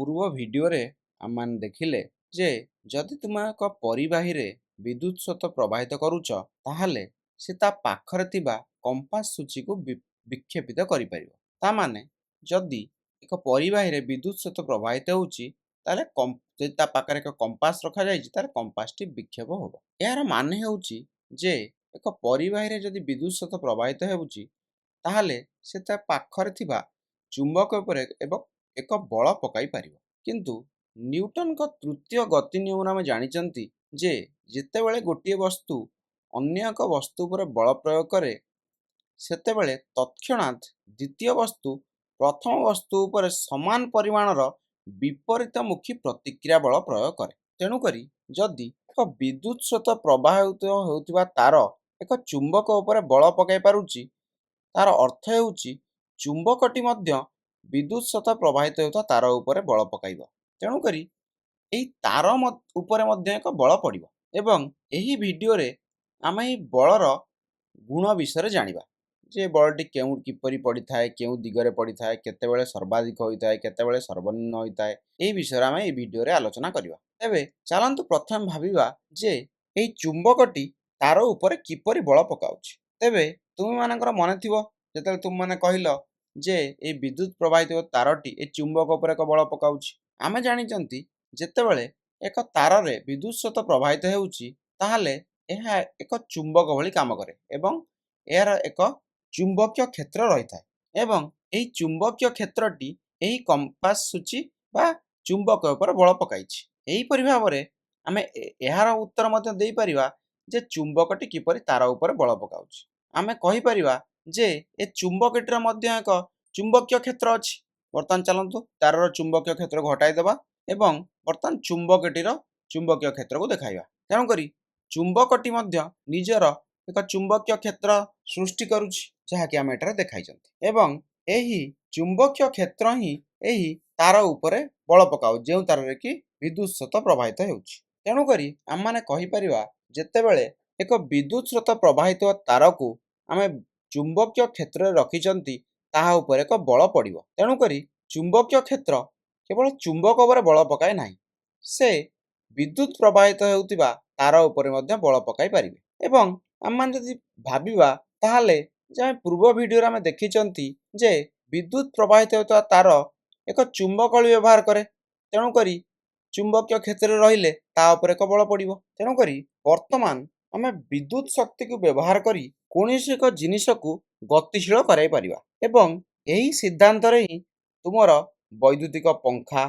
ପୂର୍ବ ଭିଡିଓରେ ଆମମାନେ ଦେଖିଲେ ଯେ ଯଦି ତୁମେ ଏକ ପରିବାହୀରେ ବିଦ୍ୟୁତ ସ୍ରୋତ ପ୍ରବାହିତ କରୁଛ ତାହେଲେ ସେ ତା ପାଖରେ ଥିବା କମ୍ପାସ ସୂଚୀକୁ ବିକ୍ଷେପିତ କରିପାରିବ। ତା ମାନେ ଯଦି ଏକ ପରିବାହୀରେ ବିଦ୍ୟୁତ ସ୍ରୋତ ପ୍ରବାହିତ ହେଉଛି ତାହେଲେ ଯଦି ତା ପାଖରେ ଏକ କମ୍ପାସ ରଖାଯାଇଛି ତାହେଲେ କମ୍ପାସଟି ବିକ୍ଷେପ ହେବ। ଏହାର ମାନେ ହେଉଛି ଯେ ଏକ ପରିବାହୀରେ ଯଦି ବିଦ୍ୟୁତ ସ୍ରୋତ ପ୍ରବାହିତ ହେଉଛି ତାହେଲେ ସେ ତା ପାଖରେ ଥିବା ଚୁମ୍ବକ ଉପରେ ଏବଂ ଏକ ବଳ ପକାଇ ପାରିବ। କିନ୍ତୁ ନ୍ୟୁଟନଙ୍କ ତୃତୀୟ ଗତି ନିୟମରୁ ଆମେ ଜାଣିଛନ୍ତି ଯେ ଯେତେବେଳେ ଗୋଟିଏ ବସ୍ତୁ ଅନ୍ୟ ଏକ ବସ୍ତୁ ଉପରେ ବଳ ପ୍ରୟୋଗ କରେ ସେତେବେଳେ ତତ୍କ୍ଷଣାତ୍ ଦ୍ୱିତୀୟ ବସ୍ତୁ ପ୍ରଥମ ବସ୍ତୁ ଉପରେ ସମାନ ପରିମାଣର ବିପରୀତମୁଖୀ ପ୍ରତିକ୍ରିୟା ବଳ ପ୍ରୟୋଗ କରେ। ତେଣୁକରି ଯଦି ଏକ ବିଦ୍ୟୁତ ସ୍ରୋତ ପ୍ରବାହିତ ହେଉଥିବା ତାର ଏକ ଚୁମ୍ବକ ଉପରେ ବଳ ପକାଇ ପାରୁଛି ତାର ଅର୍ଥ ହେଉଛି ଚୁମ୍ବକଟି ମଧ୍ୟ ବିଦ୍ୟୁତ ସ୍ରୋତ ପ୍ରବାହିତ ହେଉଥିବା ତାର ଉପରେ ବଳ ପକାଇବ। ତେଣୁକରି ଏହି ତାର ଉପରେ ମଧ୍ୟ ଏକ ବଳ ପଡ଼ିବ ଏବଂ ଏହି ଭିଡିଓରେ ଆମେ ଏହି ବଳର ଗୁଣ ବିଷୟରେ ଜାଣିବା ଯେ ବଳଟି କିପରି ପଡ଼ିଥାଏ, କେଉଁ ଦିଗରେ ପଡ଼ିଥାଏ, କେତେବେଳେ ସର୍ବାଧିକ ହୋଇଥାଏ, କେତେବେଳେ ସର୍ବନିମ୍ନ ହୋଇଥାଏ, ଏହି ବିଷୟରେ ଆମେ ଏହି ଭିଡିଓରେ ଆଲୋଚନା କରିବା। ତେବେ ଚାଲନ୍ତୁ ପ୍ରଥମେ ଭାବିବା ଯେ ଏହି ଚୁମ୍ବକଟି ତାର ଉପରେ କିପରି ବଳ ପକାଉଛି। ତେବେ ତୁମମାନଙ୍କର ମନେ ଥିବ ଯେତେବେଳେ ତୁମମାନେ କହିଲ ଯେ ଏହି ବିଦ୍ୟୁତ ପ୍ରବାହିତ ତାରଟି ଏ ଚୁମ୍ବକ ଉପରେ ଏକ ବଳ ପକାଉଛି। ଆମେ ଜାଣିଛନ୍ତି ଯେତେବେଳେ ଏକ ତାରରେ ବିଦ୍ୟୁତ ସ୍ରୋତ ପ୍ରବାହିତ ହେଉଛି ତାହେଲେ ଏହା ଏକ ଚୁମ୍ବକ ଭଳି କାମ କରେ ଏବଂ ଏହାର ଏକ ଚୁମ୍ବକୀୟ କ୍ଷେତ୍ର ରହିଥାଏ ଏବଂ ଏହି ଚୁମ୍ବକୀୟ କ୍ଷେତ୍ରଟି ଏହି କମ୍ପାସ ସୂଚୀ ବା ଚୁମ୍ବକ ଉପରେ ବଳ ପକାଇଛି। ଏହିପରି ଭାବରେ ଆମେ ଏହାର ଉତ୍ତର ମଧ୍ୟ ଦେଇପାରିବା ଯେ ଚୁମ୍ବକଟି କିପରି ତାର ଉପରେ ବଳ ପକାଉଛି। ଆମେ କହିପାରିବା ଯେ ଏ ଚୁମ୍ବକଟିର ମଧ୍ୟ ଏକ ଚୁମ୍ବକୀୟ କ୍ଷେତ୍ର ଅଛି। ବର୍ତ୍ତମାନ ଚାଲନ୍ତୁ ତାରର ଚୁମ୍ବକୀୟ କ୍ଷେତ୍ରକୁ ହଟାଇଦେବା ଏବଂ ବର୍ତ୍ତମାନ ଚୁମ୍ବକଟିର ଚୁମ୍ବକୀୟ କ୍ଷେତ୍ରକୁ ଦେଖାଇବା। ତେଣୁକରି ଚୁମ୍ବକଟି ମଧ୍ୟ ନିଜର ଏକ ଚୁମ୍ବକୀୟ କ୍ଷେତ୍ର ସୃଷ୍ଟି କରୁଛି ଯାହାକି ଆମେ ଏଠାରେ ଦେଖାଇଛନ୍ତି ଏବଂ ଏହି ଚୁମ୍ବକୀୟ କ୍ଷେତ୍ର ହିଁ ଏହି ତାର ଉପରେ ବଳ ପକାଉଛି ଯେଉଁ ତାରରେ କି ବିଦ୍ୟୁତ ସ୍ରୋତ ପ୍ରବାହିତ ହେଉଛି। ତେଣୁକରି ଆମମାନେ କହିପାରିବା ଯେତେବେଳେ ଏକ ବିଦ୍ୟୁତ ସ୍ରୋତ ପ୍ରବାହିତ ତାରକୁ ଆମେ ଚୁମ୍ବକୀୟ କ୍ଷେତ୍ରରେ ରଖିଛନ୍ତି ତାହା ଉପରେ ଏକ ବଳ ପଡ଼ିବ। ତେଣୁକରି ଚୁମ୍ବକୀୟ କ୍ଷେତ୍ର କେବଳ ଚୁମ୍ବକ ଉପରେ ବଳ ପକାଏ ନାହିଁ, ସେ ବିଦ୍ୟୁତ ପ୍ରବାହିତ ହେଉଥିବା ତାର ଉପରେ ମଧ୍ୟ ବଳ ପକାଇ ପାରିବେ। ଏବଂ ଆମମାନେ ଯଦି ଭାବିବା ତାହେଲେ ଯେ ଆମେ ପୂର୍ବ ଭିଡିଓରେ ଆମେ ଦେଖିଛନ୍ତି ଯେ ବିଦ୍ୟୁତ ପ୍ରବାହିତ ହେଉଥିବା ତାର ଏକ ଚୁମ୍ବକଳି ବ୍ୟବହାର କରେ। ତେଣୁକରି ଚୁମ୍ବକୀୟ କ୍ଷେତ୍ରରେ ରହିଲେ ତା ଉପରେ ଏକ ବଳ ପଡ଼ିବ। ତେଣୁକରି ବର୍ତ୍ତମାନ ଆମେ ବିଦ୍ୟୁତ ଶକ୍ତିକୁ ବ୍ୟବହାର କରି କୌଣସି ଏକ ଜିନିଷକୁ ଗତିଶୀଳ କରାଇ ପାରିବା ଏବଂ ଏହି ସିଦ୍ଧାନ୍ତରେ ହିଁ ତୁମର ବୈଦ୍ୟୁତିକ ପଙ୍ଖା,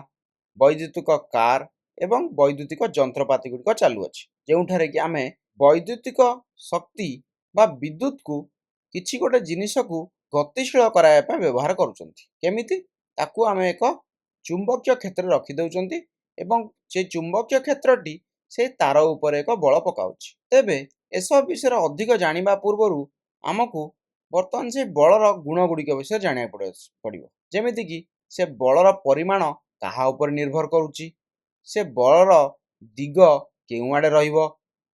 ବୈଦ୍ୟୁତିକ କାର ଏବଂ ବୈଦ୍ୟୁତିକ ଯନ୍ତ୍ରପାତି ଗୁଡ଼ିକ ଚାଲୁଅଛି, ଯେଉଁଠାରେ କି ଆମେ ବୈଦ୍ୟୁତିକ ଶକ୍ତି ବା ବିଦ୍ୟୁତକୁ କିଛି ଗୋଟେ ଜିନିଷକୁ ଗତିଶୀଳ କରାଇବା ପାଇଁ ବ୍ୟବହାର କରୁଛନ୍ତି। କେମିତି? ତାକୁ ଆମେ ଏକ ଚୁମ୍ବକୀୟ କ୍ଷେତ୍ରରେ ରଖିଦେଉଛନ୍ତି ଏବଂ ସେ ଚୁମ୍ବକୀୟ କ୍ଷେତ୍ରଟି ସେ ତାର ଉପରେ ଏକ ବଳ ପକାଉଛି। ତେବେ ଏସବୁ ବିଷୟରେ ଅଧିକ ଜାଣିବା ପୂର୍ବରୁ ଆମକୁ ବର୍ତ୍ତମାନ ସେ ବଳର ଗୁଣ ଗୁଡ଼ିକ ବିଷୟରେ ଜାଣିବାକୁ ପଡ଼ିବ। ଯେମିତିକି ସେ ବଳର ପରିମାଣ କାହା ଉପରେ ନିର୍ଭର କରୁଛି, ସେ ବଳର ଦିଗ କେଉଁ ଆଡ଼େ ରହିବ,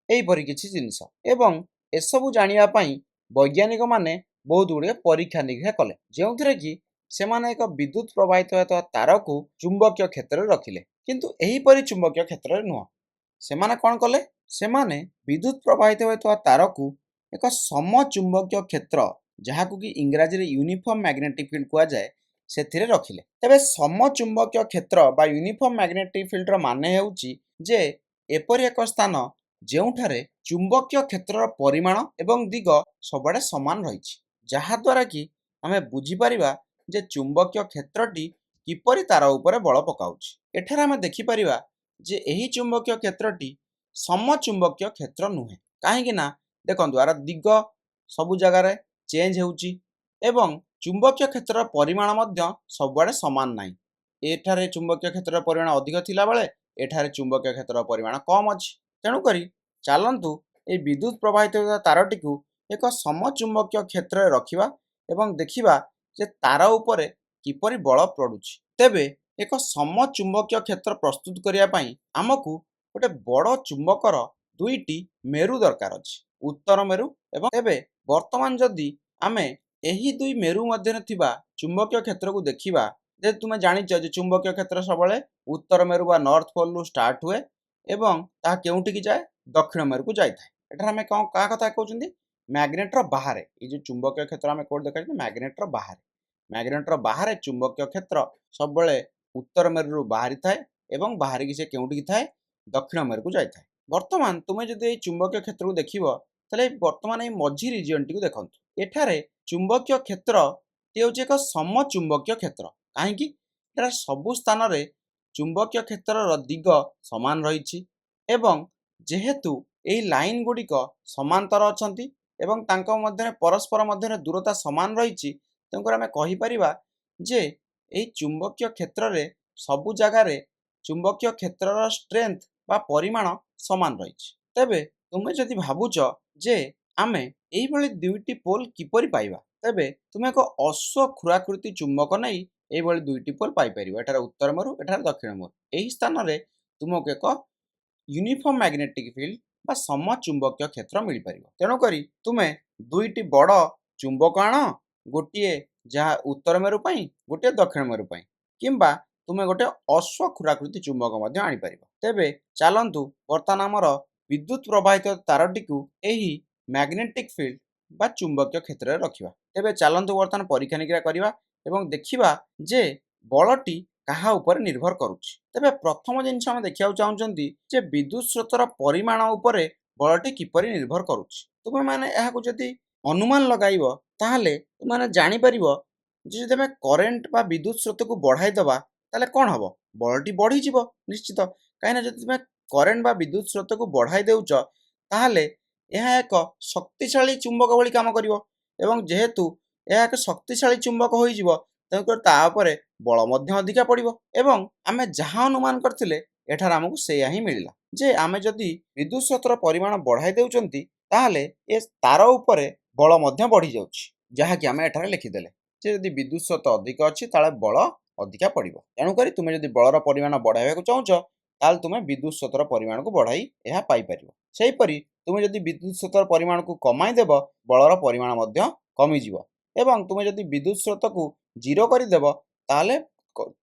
ଏହିପରି କିଛି ଜିନିଷ। ଏବଂ ଏସବୁ ଜାଣିବା ପାଇଁ ବୈଜ୍ଞାନିକମାନେ ବହୁତ ଗୁଡ଼ିଏ ପରୀକ୍ଷା ନିରୀକ୍ଷା କଲେ, ଯେଉଁଥିରେ କି ସେମାନେ ଏକ ବିଦ୍ୟୁତ ପ୍ରବାହିତ ହେଉଥିବା ତାରକୁ ଚୁମ୍ବକୀୟ କ୍ଷେତ୍ରରେ ରଖିଲେ। କିନ୍ତୁ ଏହିପରି ଚୁମ୍ବକୀୟ କ୍ଷେତ୍ରରେ ନୁହଁ, ସେମାନେ କ'ଣ କଲେ? ସେମାନେ ବିଦ୍ୟୁତ ପ୍ରବାହିତ ହେଉଥିବା ତାରକୁ ଏକ ସମଚୁମ୍ବକୀୟ କ୍ଷେତ୍ର, ଯାହାକୁ କି ଇଂରାଜୀରେ ୟୁନିଫର୍ମ ମ୍ୟାଗ୍ନେଟିକ୍ ଫିଲ୍ଡ କୁହାଯାଏ, ସେଥିରେ ରଖିଲେ। ତେବେ ସମଚୁମ୍ବକୀୟ କ୍ଷେତ୍ର ବା ୟୁନିଫର୍ମ ମ୍ୟାଗ୍ନେଟିକ୍ ଫିଲ୍ଡର ମାନେ ହେଉଛି ଯେ ଏପରି ଏକ ସ୍ଥାନ ଯେଉଁଠାରେ ଚୁମ୍ବକୀୟ କ୍ଷେତ୍ରର ପରିମାଣ ଏବଂ ଦିଗ ସବୁଆଡ଼େ ସମାନ ରହିଛି, ଯାହାଦ୍ୱାରା କି ଆମେ ବୁଝିପାରିବା ଯେ ଚୁମ୍ବକୀୟ କ୍ଷେତ୍ରଟି କିପରି ତାର ଉପରେ ବଳ ପକାଉଛି। ଏଠାରେ ଆମେ ଦେଖିପାରିବା ଯେ ଏହି ଚୁମ୍ବକୀୟ କ୍ଷେତ୍ରଟି ସମଚୁମ୍ବକୀୟ କ୍ଷେତ୍ର ନୁହେଁ। କାହିଁକି ନା ଦେଖନ୍ତୁ ଆର ଦିଗ ସବୁ ଜାଗାରେ ଚେଞ୍ଜ ହେଉଛି ଏବଂ ଚୁମ୍ବକୀୟ କ୍ଷେତ୍ରର ପରିମାଣ ମଧ୍ୟ ସବୁଆଡ଼େ ସମାନ ନାହିଁ। ଏଠାରେ ଚୁମ୍ବକୀୟ କ୍ଷେତ୍ରର ପରିମାଣ ଅଧିକ ଥିଲାବେଳେ ଏଠାରେ ଚୁମ୍ବକୀୟ କ୍ଷେତ୍ରର ପରିମାଣ କମ୍ ଅଛି। ତେଣୁକରି ଚାଲନ୍ତୁ ଏହି ବିଦ୍ୟୁତ ପ୍ରବାହିତ ହେଉଥିବା ତାରଟିକୁ ଏକ ସମଚୁମ୍ବକୀୟ କ୍ଷେତ୍ରରେ ରଖିବା ଏବଂ ଦେଖିବା ଯେ ତାର ଉପରେ କିପରି ବଳ ପଡ଼ୁଛି। ତେବେ ଏକ ସମଚୁମ୍ବକୀୟ କ୍ଷେତ୍ର ପ୍ରସ୍ତୁତ କରିବା ପାଇଁ ଆମକୁ ଗୋଟେ ବଡ଼ ଚୁମ୍ବକର ଦୁଇଟି ମେରୁ ଦରକାର ଅଛି, ଉତ୍ତର ମେରୁ ଏବଂ ତେବେ ବର୍ତ୍ତମାନ ଯଦି ଆମେ ଏହି ଦୁଇ ମେରୁ ମଧ୍ୟରେ ଥିବା ଚୁମ୍ବକୀୟ କ୍ଷେତ୍ରକୁ ଦେଖିବା ଯେ ତୁମେ ଜାଣିଛ ଯେ ଚୁମ୍ବକୀୟ କ୍ଷେତ୍ର ସବୁବେଳେ ଉତ୍ତର ମେରୁ ବା ନର୍ଥ ପୋଲରୁ ଷ୍ଟାର୍ଟ ହୁଏ ଏବଂ ତାହା କେଉଁଠିକି ଯାଏ ଦକ୍ଷିଣ ମେରୁକୁ ଯାଇଥାଏ। ଏଠାରେ ଆମେ କ'ଣ କାହା କଥା କହୁଛନ୍ତି ମ୍ୟାଗ୍ନେଟର ବାହାରେ ଏଇ ଯେଉଁ ଚୁମ୍ବକୀୟ କ୍ଷେତ୍ର ଆମେ କୋଉଠି ଦେଖାଯାଉଛି ମ୍ୟାଗ୍ନେଟର ବାହାରେ। ମ୍ୟାଗ୍ନେଟର ବାହାରେ ଚୁମ୍ବକୀୟ କ୍ଷେତ୍ର ସବୁବେଳେ ଉତ୍ତର ମେରୁରୁ ବାହାରିଥାଏ ଏବଂ ବାହାରିକି ସେ କେଉଁଠିକି ଥାଏ ଦକ୍ଷିଣ ମେରୁକୁ ଯାଇଥାଏ। ବର୍ତ୍ତମାନ ତୁମେ ଯଦି ଏଇ ଚୁମ୍ବକୀୟ କ୍ଷେତ୍ରକୁ ଦେଖିବ ତାହେଲେ ବର୍ତ୍ତମାନ ଏଇ ମଝି ରିଜିଅନଟିକୁ ଦେଖନ୍ତୁ। ଏଠାରେ ଚୁମ୍ବକୀୟ କ୍ଷେତ୍ରଟି ହେଉଛି ଏକ ସମଚୁମ୍ବକୀୟ କ୍ଷେତ୍ର। କାହିଁକି ଏଠାରେ ସବୁ ସ୍ଥାନରେ ଚୁମ୍ବକୀୟ କ୍ଷେତ୍ରର ଦିଗ ସମାନ ରହିଛି ଏବଂ ଯେହେତୁ ଏହି ଲାଇନ୍ ଗୁଡ଼ିକ ସମାନ୍ତର ଅଛନ୍ତି ଏବଂ ତାଙ୍କ ମଧ୍ୟରେ ପରସ୍ପର ମଧ୍ୟରେ ଦୂରତା ସମାନ ରହିଛି, ତେଣୁକରି ଆମେ କହିପାରିବା ଯେ ଏହି ଚୁମ୍ବକୀୟ କ୍ଷେତ୍ରରେ ସବୁ ଜାଗାରେ ଚୁମ୍ବକୀୟ କ୍ଷେତ୍ରର ଷ୍ଟ୍ରେନ୍ଥ ବା ପରିମାଣ ସମାନ ରହିଛି। ତେବେ ତୁମେ ଯଦି ଭାବୁଛ ଯେ ଆମେ ଏଇଭଳି ଦୁଇଟି ପୋଲ କିପରି ପାଇବା, ତେବେ ତୁମେ ଏକ ଅଶ୍ୱକ୍ଷୁରାକୃତି ଚୁମ୍ବକ ନେଇ ଏଇଭଳି ଦୁଇଟି ପୋଲ ପାଇପାରିବ। ଏଠାରେ ଉତ୍ତର ମେରୁ, ଏଠାରେ ଦକ୍ଷିଣ ମେରୁ। ଏହି ସ୍ଥାନରେ ତୁମକୁ ଏକ ୟୁନିଫର୍ମ ମ୍ୟାଗ୍ନେଟିକ୍ ଫିଲ୍ଡ ବା ସମଚୁମ୍ବକୀୟ କ୍ଷେତ୍ର ମିଳିପାରିବ। ତେଣୁକରି ତୁମେ ଦୁଇଟି ବଡ଼ ଚୁମ୍ବକ ଆଣ, ଗୋଟିଏ ଯାହା ଉତ୍ତର ମେରୁ ପାଇଁ, ଗୋଟିଏ ଦକ୍ଷିଣ ମେରୁ ପାଇଁ, କିମ୍ବା ତୁମେ ଗୋଟେ ଅଶ୍ୱକ୍ଷୁରାକୃତି ଚୁମ୍ବକ ମଧ୍ୟ ଆଣିପାରିବ। ତେବେ ଚାଲନ୍ତୁ ବର୍ତ୍ତମାନ ଆମର ବିଦ୍ୟୁତ ପ୍ରବାହିତ ତାରଟିକୁ ଏହି ମ୍ୟାଗ୍ନେଟିକ୍ ଫିଲ୍ଡ ବା ଚୁମ୍ବକୀୟ କ୍ଷେତ୍ରରେ ରଖିବା। ତେବେ ଚାଲନ୍ତୁ ବର୍ତ୍ତମାନ ପରୀକ୍ଷା ନିରୀକ୍ଷା କରିବା ଏବଂ ଦେଖିବା ଯେ ବଳଟି କାହା ଉପରେ ନିର୍ଭର କରୁଛି। ତେବେ ପ୍ରଥମ ଜିନିଷ ଆମେ ଦେଖିବାକୁ ଚାହୁଁଛନ୍ତି ଯେ ବିଦ୍ୟୁତ ସ୍ରୋତର ପରିମାଣ ଉପରେ ବଳଟି କିପରି ନିର୍ଭର କରୁଛି। ତୁମେମାନେ ଏହାକୁ ଯଦି ଅନୁମାନ ଲଗାଇବ ତାହେଲେ ତୁମେମାନେ ଜାଣିପାରିବ ଯେ ଯଦି ଆମେ କରେଣ୍ଟ ବା ବିଦ୍ୟୁତ ସ୍ରୋତକୁ ବଢ଼ାଇ ଦେବା ତାହେଲେ କ'ଣ ହେବ, ବଳଟି ବଢ଼ିଯିବ ନିଶ୍ଚିତ। କାହିଁକିନା ଯଦି ତୁମେ କରେଣ୍ଟ ବା ବିଦ୍ୟୁତ ସ୍ରୋତକୁ ବଢ଼ାଇ ଦେଉଛ ତାହେଲେ ଏହା ଏକ ଶକ୍ତିଶାଳୀ ଚୁମ୍ବକ ଭଳି କାମ କରିବ ଏବଂ ଯେହେତୁ ଏହା ଏକ ଶକ୍ତିଶାଳୀ ଚୁମ୍ବକ ହୋଇଯିବ ତେଣୁକରି ତା ଉପରେ ବଳ ମଧ୍ୟ ଅଧିକା ପଡ଼ିବ ଏବଂ ଆମେ ଯାହା ଅନୁମାନ କରିଥିଲେ ଏଠାରେ ଆମକୁ ସେଇଆ ହିଁ ମିଳିଲା ଯେ ଆମେ ଯଦି ବିଦ୍ୟୁତ ସ୍ରୋତର ପରିମାଣ ବଢ଼ାଇ ଦେଉଛନ୍ତି ତାହେଲେ ଏ ତାର ଉପରେ ବଳ ମଧ୍ୟ ବଢ଼ିଯାଉଛି, ଯାହାକି ଆମେ ଏଠାରେ ଲେଖିଦେଲେ ଯେ ଯଦି ବିଦ୍ୟୁତ ସ୍ରୋତ ଅଧିକ ଅଛି ତାହେଲେ ବଳ ଅଧିକା ପଡ଼ିବ। ତେଣୁକରି ତୁମେ ଯଦି ବଳର ପରିମାଣ ବଢ଼ାଇବାକୁ ଚାହୁଁଛ ତାହେଲେ ତୁମେ ବିଦ୍ୟୁତ ସ୍ରୋତର ପରିମାଣକୁ ବଢ଼ାଇ ଏହା ପାଇପାରିବ। ସେହିପରି ତୁମେ ଯଦି ବିଦ୍ୟୁତ ସ୍ରୋତର ପରିମାଣକୁ କମାଇ ଦେବ ବଳର ପରିମାଣ ମଧ୍ୟ କମିଯିବ ଏବଂ ତୁମେ ଯଦି ବିଦ୍ୟୁତ ସ୍ରୋତକୁ ଜିରୋ କରିଦେବ ତାହେଲେ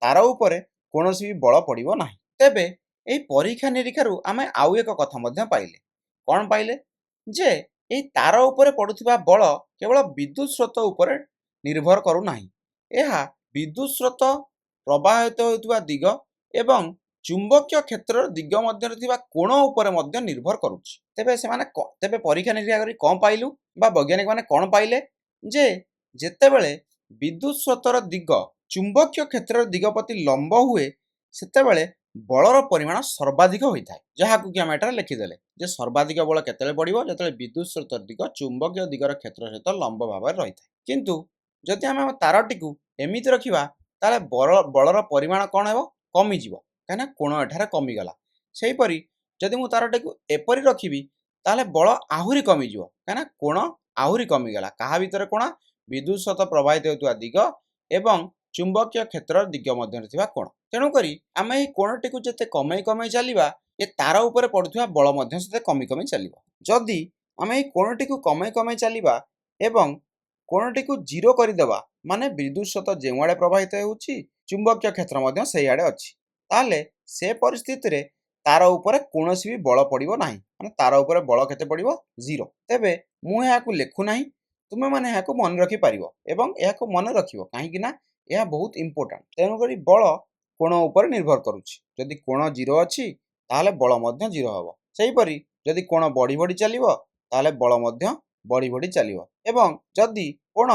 ତାର ଉପରେ କୌଣସି ବି ବଳ ପଡ଼ିବ ନାହିଁ। ତେବେ ଏହି ପରୀକ୍ଷା ନିରୀକ୍ଷାରୁ ଆମେ ଆଉ ଏକ କଥା ମଧ୍ୟ ପାଇଲେ। କ'ଣ ପାଇଲେ ଯେ ଏହି ତାର ଉପରେ ପଡ଼ୁଥିବା ବଳ କେବଳ ବିଦ୍ୟୁତ ସ୍ରୋତ ଉପରେ ନିର୍ଭର କରୁନାହିଁ, ଏହା ବିଦ୍ୟୁତ ସ୍ରୋତ ପ୍ରବାହିତ ହେଉଥିବା ଦିଗ ଏବଂ ଚୁମ୍ବକୀୟ କ୍ଷେତ୍ରର ଦିଗ ମଧ୍ୟରେ ଥିବା କୋଣ ଉପରେ ମଧ୍ୟ ନିର୍ଭର କରୁଛି। ତେବେ ପରୀକ୍ଷା ନିରୀକ୍ଷା କରି କ'ଣ ପାଇଲୁ ବା ବୈଜ୍ଞାନିକମାନେ କ'ଣ ପାଇଲେ ଯେ ଯେତେବେଳେ ବିଦ୍ୟୁତ ସ୍ରୋତର ଦିଗ ଚୁମ୍ବକୀୟ କ୍ଷେତ୍ରର ଦିଗ ପ୍ରତି ଲମ୍ବ ହୁଏ ସେତେବେଳେ ବଳର ପରିମାଣ ସର୍ବାଧିକ ହୋଇଥାଏ, ଯାହାକୁ କି ଆମେ ଏଠାରେ ଲେଖିଦେଲେ ଯେ ସର୍ବାଧିକ ବଳ କେତେବେଳେ ପଡ଼ିବ ଯେତେବେଳେ ବିଦ୍ୟୁତ ସ୍ରୋତର ଦିଗ ଚୁମ୍ବକୀୟ ଦିଗର କ୍ଷେତ୍ର ସହିତ ଲମ୍ବ ଭାବରେ ରହିଥାଏ। କିନ୍ତୁ ଯଦି ଆମେ ଆମ ତାରଟିକୁ ଏମିତି ରଖିବା ତାହେଲେ ବଳର ପରିମାଣ କ'ଣ ହେବ, କମିଯିବ, କାହିଁକିନା କୋଣ ଏଠାରେ କମିଗଲା। ସେହିପରି ଯଦି ମୁଁ ତାରଟିକୁ ଏପରି ରଖିବି ତାହେଲେ ବଳ ଆହୁରି କମିଯିବ, କାହିଁକିନା କୋଣ ଆହୁରି କମିଗଲା। କାହା ଭିତରେ କୋଣ, ବିଦ୍ୟୁତ ସ୍ରୋତ ପ୍ରବାହିତ ହେଉଥିବା ଦିଗ ଏବଂ ଚୁମ୍ବକୀୟ କ୍ଷେତ୍ରର ଦିଗ ମଧ୍ୟରେ ଥିବା କୋଣ। ତେଣୁକରି ଆମେ ଏହି କୋଣଟିକୁ ଯେତେ କମେଇ କମେଇ ଚାଲିବା ଏ ତାର ଉପରେ ପଡ଼ୁଥିବା ବଳ ମଧ୍ୟ ସେତେ କମି କମି ଚାଲିବ। ଯଦି ଆମେ ଏହି କୋଣଟିକୁ କମେଇ କମେଇ ଚାଲିବା ଏବଂ କୋଣଟିକୁ ଜିରୋ କରିଦେବା ମାନେ ବିଦ୍ୟୁତ ସ୍ରୋତ ଯେଉଁଆଡ଼େ ପ୍ରବାହିତ ହେଉଛି ଚୁମ୍ବକୀୟ କ୍ଷେତ୍ର ମଧ୍ୟ ସେଇଆଡ଼େ ଅଛି, ତାହେଲେ ସେ ପରିସ୍ଥିତିରେ ତାର ଉପରେ କୌଣସି ବି ବଳ ପଡ଼ିବ ନାହିଁ, ମାନେ ତାର ଉପରେ ବଳ କେତେ ପଡ଼ିବ, ଜିରୋ। ତେବେ ମୁଁ ଏହାକୁ ଲେଖୁନାହିଁ, ତୁମେମାନେ ଏହାକୁ ମନେ ରଖିପାରିବ ଏବଂ ଏହାକୁ ମନେ ରଖିବ କାହିଁକି ନା ଏହା ବହୁତ ଇମ୍ପୋର୍ଟାଣ୍ଟ। ତେଣୁକରି ବଳ କୋଣ ଉପରେ ନିର୍ଭର କରୁଛି। ଯଦି କୋଣ ଜିରୋ ଅଛି ତାହେଲେ ବଳ ମଧ୍ୟ ଜିରୋ ହେବ। ସେହିପରି ଯଦି କୋଣ ବଢ଼ି ବଢ଼ି ଚାଲିବ ତାହେଲେ ବଳ ମଧ୍ୟ ବଢ଼ି ବଢ଼ି ଚାଲିବ ଏବଂ ଯଦି କୋଣ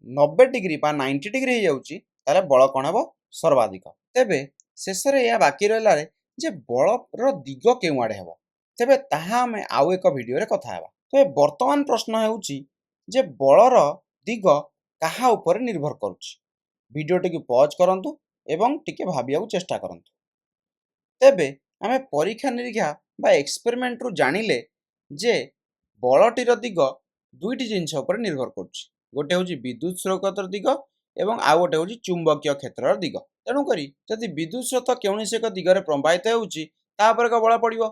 90 ଡିଗ୍ରୀ ବା 90 ଡିଗ୍ରୀ ହେଇଯାଉଛି ତାହେଲେ ବଳ କ'ଣ ହେବ, ସର୍ବାଧିକ। ତେବେ ଶେଷରେ ଏହା ବାକି ରହିଲା ଯେ ବଳର ଦିଗ କେଉଁ ଆଡ଼େ ହେବ, ତେବେ ତାହା ଆମେ ଆଉ ଏକ ଭିଡ଼ିଓରେ କଥା ହେବା। ତେବେ ବର୍ତ୍ତମାନ ପ୍ରଶ୍ନ ହେଉଛି ଯେ ବଳର ଦିଗ କାହା ଉପରେ ନିର୍ଭର କରୁଛି। ଭିଡ଼ିଓଟିକୁ ପଜ୍ କରନ୍ତୁ ଏବଂ ଟିକେ ଭାବିବାକୁ ଚେଷ୍ଟା କରନ୍ତୁ। ତେବେ ଆମେ ପରୀକ୍ଷା ନିରୀକ୍ଷା ବା ଏକ୍ସପେରିମେଣ୍ଟରୁ ଜାଣିଲେ ଯେ ବଳଟିର ଦିଗ ଦୁଇଟି ଜିନିଷ ଉପରେ ନିର୍ଭର କରୁଛି, ଗୋଟେ ହେଉଛି ବିଦ୍ୟୁତ ସ୍ରୋତର ଦିଗ ଏବଂ ଆଉ ଗୋଟେ ହେଉଛି ଚୁମ୍ବକୀୟ କ୍ଷେତ୍ରର ଦିଗ। ତେଣୁକରି ଯଦି ବିଦ୍ୟୁତ ସ୍ରୋତ କୌଣସି ଏକ ଦିଗରେ ପ୍ରବାହିତ ହେଉଛି ତା ଉପରେ ଏକ ବଳ ପଡ଼ିବ।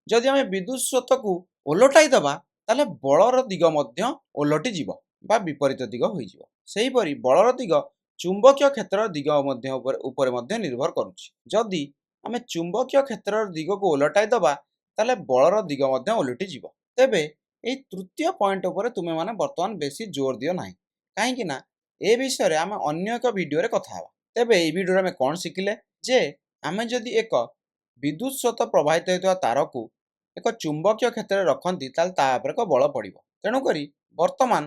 ଯଦି ଆମେ ବିଦ୍ୟୁତ ସ୍ରୋତକୁ ଓଲଟାଇ ଦେବା ତାହେଲେ ବଳର ଦିଗ ମଧ୍ୟ ଓଲଟି ଯିବ ବା ବିପରୀତ ଦିଗ ହୋଇଯିବ। ସେହିପରି ବଳର ଦିଗ ଚୁମ୍ବକୀୟ କ୍ଷେତ୍ରର ଦିଗ ଉପରେ ମଧ୍ୟ ନିର୍ଭର କରୁଛି। ଯଦି ଆମେ ଚୁମ୍ବକୀୟ କ୍ଷେତ୍ରର ଦିଗକୁ ଓଲଟାଇ ଦେବା ତାହେଲେ ବଳର ଦିଗ ମଧ୍ୟ ଓଲଟିଯିବ। ତେବେ ଏହି ତୃତୀୟ ପଏଣ୍ଟ ଉପରେ ତୁମେମାନେ ବର୍ତ୍ତମାନ ବେଶୀ ଜୋର ଦିଅ ନାହିଁ, କାହିଁକି ନା ଏ ବିଷୟରେ ଆମେ ଅନ୍ୟ ଏକ ଭିଡ଼ିଓରେ କଥା ହେବା। ତେବେ ଏହି ଭିଡ଼ିଓରେ ଆମେ କ'ଣ ଶିଖିଲେ ଯେ ଆମେ ଯଦି ଏକ ବିଦ୍ୟୁତ୍ ସ୍ରୋତ ପ୍ରବାହିତ ହେଉଥିବା ତାରକୁ ଏକ ଚୁମ୍ବକୀୟ କ୍ଷେତ୍ରରେ ରଖନ୍ତି ତାହେଲେ ତା ଉପରେ ଏକ ବଳ ପଡ଼ିବ। ତେଣୁକରି ବର୍ତ୍ତମାନ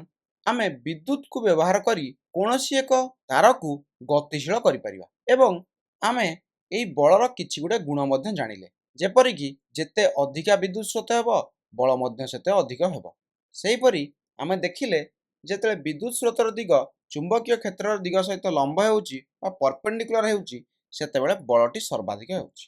ଆମେ ବିଦ୍ୟୁତକୁ ବ୍ୟବହାର କରି କୌଣସି ଏକ ତାରକୁ ଗତିଶୀଳ କରିପାରିବା ଏବଂ ଆମେ ଏହି ବଳର କିଛି ଗୁଡ଼ିଏ ଗୁଣ ମଧ୍ୟ ଜାଣିଲେ, ଯେପରିକି ଯେତେ ଅଧିକା ବିଦ୍ୟୁତ୍ ସ୍ରୋତ ହେବ ବଳ ମଧ୍ୟ ସେତେ ଅଧିକ ହେବ। ସେହିପରି ଆମେ ଦେଖିଲେ ଯେତେବେଳେ ବିଦ୍ୟୁତ୍ ସ୍ରୋତର ଦିଗ ଚୁମ୍ବକୀୟ କ୍ଷେତ୍ରର ଦିଗ ସହିତ ଲମ୍ବ ହେଉଛି ବା ପରପେଣ୍ଡିକୁଲାର ହେଉଛି ସେତେବେଳେ ବଳଟି ସର୍ବାଧିକ ହେଉଛି।